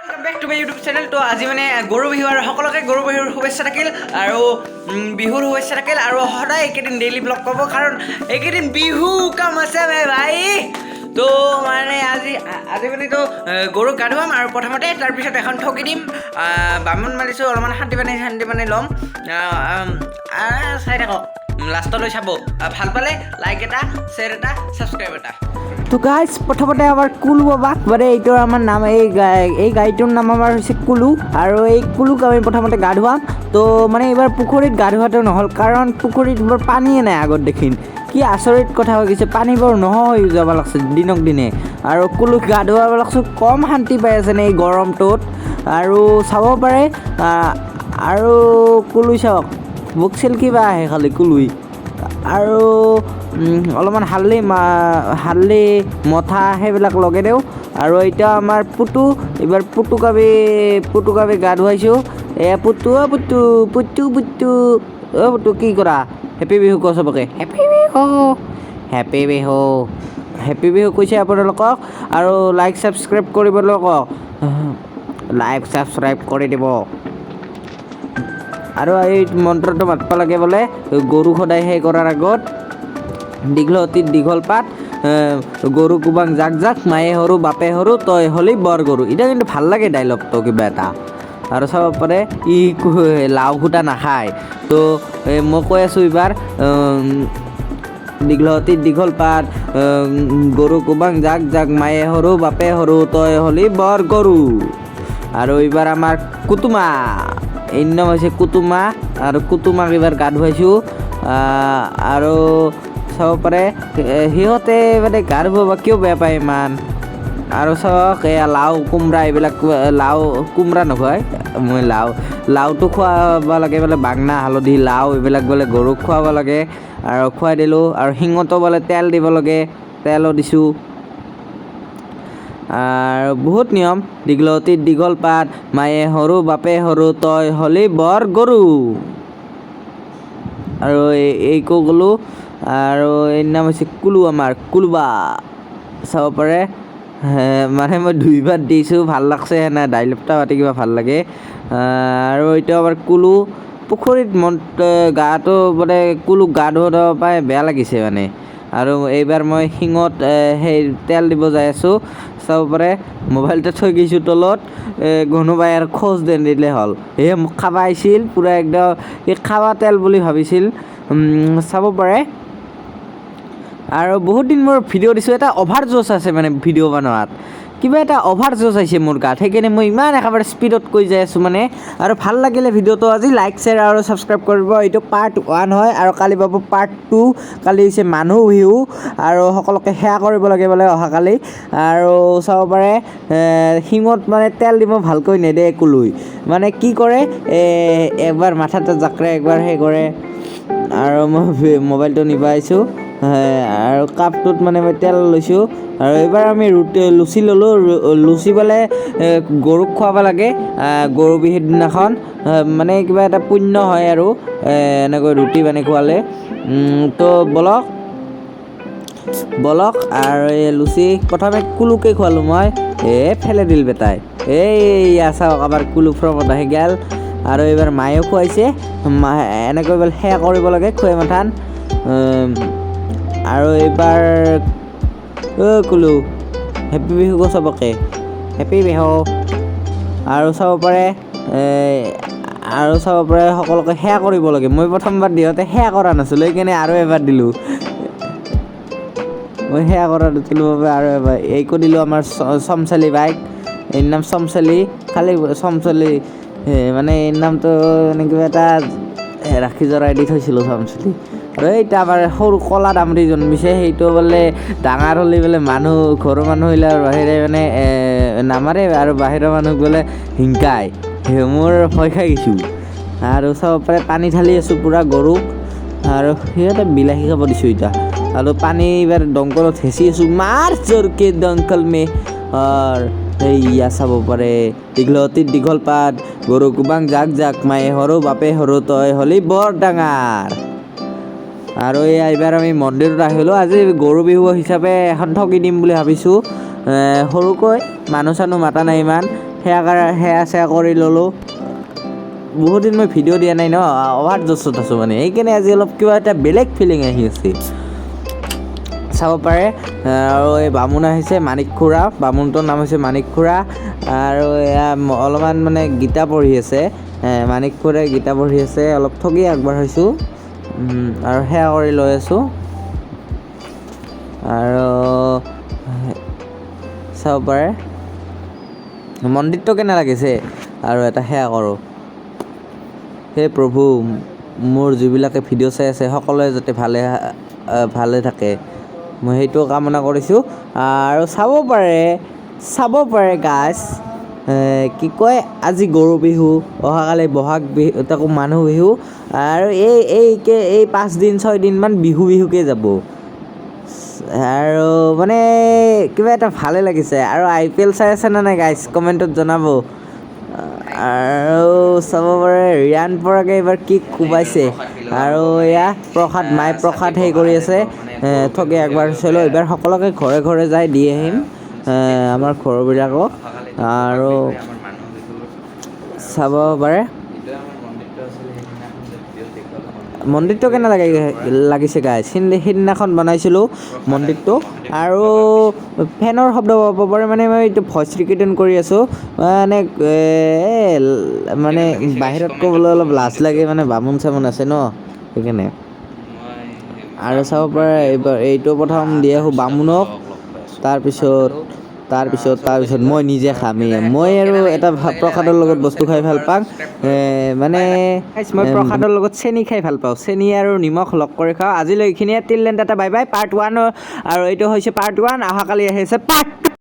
Welcome back to my YouTube channel. तो आज মানে গৰু বিহু আৰু সকলোকে গৰু বিহুৰ শুভেচ্ছা থাকিল আৰু বিহুৰ শুভেচ্ছা থাকিল আৰু সদায় এইকেইদিন ডেইলি ব্লগ পাব কাৰণ এইকেইদিন বিহু কাম আছে মে ভাই। তো মানে আজি মানে তো গৰুক গা ধুৱাম আৰু প্ৰথমতে তাৰপিছত এখন ঠগি দিম, বামুণ মাৰিছোঁ, অলপমান শান্তি পানী ল'ম। চাই থাকক লাষ্টলৈ চাব। ভাল পালে লাইক এটা, শ্বেয়াৰ এটা, ছাবস্ক্ৰাইব এটা। তো গাইজ প্ৰথমতে আমাৰ কুলু বাবাক মানে এইটোৰ আমাৰ নাম এই গাড়ীটোৰ নাম আমাৰ হৈছে কুলু আৰু এই কুলুক আমি প্ৰথমতে গা ধুৱাম। তো মানে এইবাৰ পুখুৰীত গা ধোৱাটো নহ'ল কাৰণ পুখুৰীত বৰ পানীয়ে নাই আগত দেখিন। কি আচৰিত কথা হৈ গৈছে, পানী বৰ নোহোৱা হৈ যাব লাগছে দিনক দিনে আৰু কুলুক গা ধুৱাব লাগছোঁ। কম শান্তি পাই আছে নে এই গৰমটোত আৰু চাব পাৰে। আৰু কুলুই চাওক বকছিল কিবা আহে খালি কুলুই আৰু অলপমান হালধি মথা সেইবিলাক লগাই দিওঁ। আৰু এতিয়া আমাৰ পুতু এইবাৰ পুতুকাবি গা ধুৱাইছোঁ। পুতু কি কৰা? হেপী বিহু ক চবকে, হেপী বিহু কৈছে আপোনালোকক। আৰু লাইক ছাবস্ক্ৰাইব কৰিবলৈ কওক, লাইক ছাবস্ক্ৰাইব কৰি দিব। আৰু এই মন্ত্ৰটো মাতিব লাগে বোলে গৰু সদায় সেই কৰাৰ আগত, দীঘলতিত দীঘল পাত, গৰু কোবাং জাক জাক, মায়ে সৰু বাপে সৰু তই হলি বৰ গৰু। এতিয়া কিন্তু ভাল লাগে ডাইলগটো কিবা এটা। আৰু চাব পাৰে ই লাও ফুটা নাখায়। তো মই কৈ আছোঁ এইবাৰ দীঘলতিত দীঘল পাত, গৰু কোবাং জাক জাক, মায়ে সৰু বাপে সৰু তই হলি বৰ গৰু। আৰু এইবাৰ আমাৰ কুটুমা, এই নাম হৈছে কুটুমা আৰু কুটুমাক এইবাৰ গা ধুৱাইছোঁ। আৰু চাব পাৰে সিহঁতে মানে গা ধুব কিয় বেয়া পায় ইমান। আৰু চাওক এয়া লাও কোমৰা এইবিলাক, লাও কোমৰা নখুৱাই মই লাওটো খুৱাব লাগে বোলে, বাংনা হালধি লাও এইবিলাক বোলে গৰুক খুৱাব লাগে আৰু খুৱাই দিলোঁ। আৰু শিঙতো বোলে তেল দিব লাগে, তেলো দিছোঁ। আৰু বহুত নিয়ম, দীঘলতিত দীঘল পাত, মায়ে সৰু বাপে সৰু তই হলি বৰ গৰু। আৰু এইকো গ'লো। আৰু এই নাম হৈছে কুলু, আমাৰ কুলুবা চাব পাৰে। মানে মই 2 বাৰ দিছোঁ, ভাল লাগছে সেনে ডাইলগটা পাতি কিবা ভাল লাগে। আৰু এইটো আমাৰ কুলু পুখুৰীত গাটো মানে কুলুক গা ধুৱাব পাই বেয়া লাগিছে মানে। আৰু এইবাৰ মই শিঙত সেই তেল দিব যাই আছোঁ। চাব পাৰে মোবাইলটো থৈ গৈছোঁ তলত, কোনোবাই আৰু খোজ দিলে হ'ল। মোক খাব আহিছিল পূৰা একদম খাৱা তেল বুলি ভাবিছিল, চাব পাৰে। আৰু বহুত দিন মোৰ ভিডিঅ' দিছোঁ, এটা অভাৰ জোচ আছে মানে ভিডিঅ' বনোৱাত, কিবা এটা অভাৰ জোচ আহিছে মোৰ গাত, সেইকাৰণে মই ইমান একেবাৰে স্পীডত কৈ যাই আছোঁ মানে। আৰু ভাল লাগিলে ভিডিঅ'টো আজি লাইক শ্বেয়াৰ আৰু ছাবস্ক্ৰাইব কৰিব। এইটো পাৰ্ট 1 হয় আৰু কালি পাব পাৰ্ট 2। কালি হৈছে মানুহ বিহু আৰু সকলোকে সেৱা কৰিব লাগে বোলে অহাকালি। আৰু চাব পাৰে শিঙত মানে তেল দিব ভালকৈ নেদে কুলুই, মানে কি কৰে একবাৰ মাথাটো জাকৰে একবাৰ সেই কৰে। আৰু মই মোবাইলটো নিব আহিছোঁ আৰু কাপটোত মানে মই তেল লৈছোঁ। আৰু এইবাৰ আমি লুচি ল'লোঁ, লুচি পেলাই গৰুক খুৱাব লাগে গৰু বিহুৰ দিনাখন, মানে কিবা এটা পুণ্য হয় আৰু এনেকৈ ৰুটি বানি খোৱালে। তো বলক আৰু এই লুচি প্ৰথমে কুলুকে খোৱালোঁ মই, ফেলে দিল বেটাই। চাওক আমাৰ কুলু ফ্ৰমত আহি গেল। আৰু এইবাৰ মায়েও খুৱাইছে, এনেকৈ বোলে সেয়া কৰিব লাগে খুৱাই মাথান। আৰু এইবাৰ কুলু হেপী বিহু ক চবকে, হেপী বিহু। আৰু চাব পাৰে সকলোকে সেয়া কৰিব লাগে। মই প্ৰথমবাৰ দিওঁতে সেয়া কৰা নাছিলোঁ, সেইকাৰণে আৰু এবাৰ দিলোঁ। মই সেয়া কৰা দিছিলোঁ বাবে আৰু এবাৰ এইকো দিলোঁ। আমাৰ চমচালি বাইক, এই নাম চমচালি, খালি চমচালি মানে এই নামটো মানে কিবা এটা ৰাখি জৰাই দি থৈছিলোঁ চমচালি। আৰু এইটা আমাৰ সৰু কলা দামৰি জন্মিছে, সেইটো বোলে ডাঙৰ হ'লে বোলে ঘৰৰ মানুহ আহিলে বাহিৰে মানে নামাৰে আৰু বাহিৰৰ মানুহক বোলে হিংকায়। মোৰ ভয় খাই গৈছোঁ। আৰু চাব পাৰে পানী ঢালি আছোঁ পূৰা গৰুক, আৰু সিহঁতে বিলাহী খাব দিছোঁ এতিয়া। আৰু পানী এইবাৰ দমকলত হেঁচি আছোঁ, মাৰ জোৰকে দমকল মে। এইয়া চাব পাৰে দীঘলতিত দীঘল পাত, গৰু কোবাং জাক জাক, মায়ে সৰু বাপে সৰু তই হলি বৰ ডাঙৰ। আৰু এইবাৰ আমি মন্দিৰত আহিলোঁ। আজি গৰু বিহু হিচাপে এখন ঠগি দিম বুলি ভাবিছোঁ, সৰুকৈ মানুহ চানুহ মাতা নাই ইমান, সেয়া কৰি ল'লোঁ। বহুত দিন মই ভিডিঅ' দিয়া নাই ন, অভাৰ জছত আছোঁ মানে, সেইকাৰণে আজি অলপ কিবা এটা বেলেগ ফিলিং আহি আছে। চাব পাৰে। আৰু এই বামুণ আহিছে, মাণিক খুৰা, বামুণটোৰ নাম হৈছে মাণিক খুৰা। আৰু এয়া অলপমান মানে গীতা পঢ়ি আছে, মাণিক খুৰাই গীতা পঢ়ি আছে, অলপ ঠগি আগবঢ়াইছোঁ আৰু সেয়া কৰি লৈ আছোঁ। আৰু চাব পাৰে মন্দিৰটো কেনে লাগিছে। আৰু এটা সেয়া কৰোঁ। হে প্ৰভু, মোৰ যিবিলাকে ভিডিঅ' চাই আছে সকলোৱে যাতে ভালে থাকে, মই সেইটো কামনা কৰিছোঁ। আৰু চাব পাৰে গাইজ, কি কয়, আজি গৰু বিহু, অহাকালি বহাগ বিহু, তাকো মানুহ বিহু, আৰু এই 5 দিন 6 দিনমান বিহুকে যাব। আৰু মানে কিবা এটা ভালে লাগিছে। আৰু IPL চাই আছে নে নাই গাইজ, কমেণ্টত জনাব। আৰু চাব পাৰে ৰিয়ান পৰাগে এইবাৰ কি কোবাইছে। আৰু এয়া মাই প্ৰসাদ হেৰি কৰি আছে, ঠগি আগবাঢ়িছিলোঁ। এইবাৰ সকলোকে ঘৰে ঘৰে যাই দি আহিম, আমাৰ ঘৰবিলাকক। আৰু চাব পাৰে মন্দিৰটো কেনে লাগিছে গাইজ। সেইদিনাখন বনাইছিলোঁ মন্দিৰটো। আৰু ফেনৰ শব্দ পাব পাৰে, মানে মই এইটো ভইচ ৰেকৰ্ডিং কৰি আছোঁ, মানে বাহিৰত ক'বলৈ অলপ লাজ লাগে, মানে বামুণ চামুণ আছে ন, সেইকাৰণে। আৰু চাব পাৰে এইটো প্ৰথম দি আহোঁ বামুণক, তাৰপিছত মই নিজে খামেই। মই আৰু এটা প্ৰসাদৰ লগত বস্তু খাই ভাল পাওঁ, মানে মই প্ৰসাদৰ লগত চেনি খাই ভাল পাওঁ। চেনি আৰু নিমখ লগ কৰি খাওঁ। আজিলৈ এইখিনিয়ে, till then tata, bye bye. Part 1, আৰু এইটো হৈছে পাৰ্ট 1, অহাকালি আহিছে পাৰ্ট 2।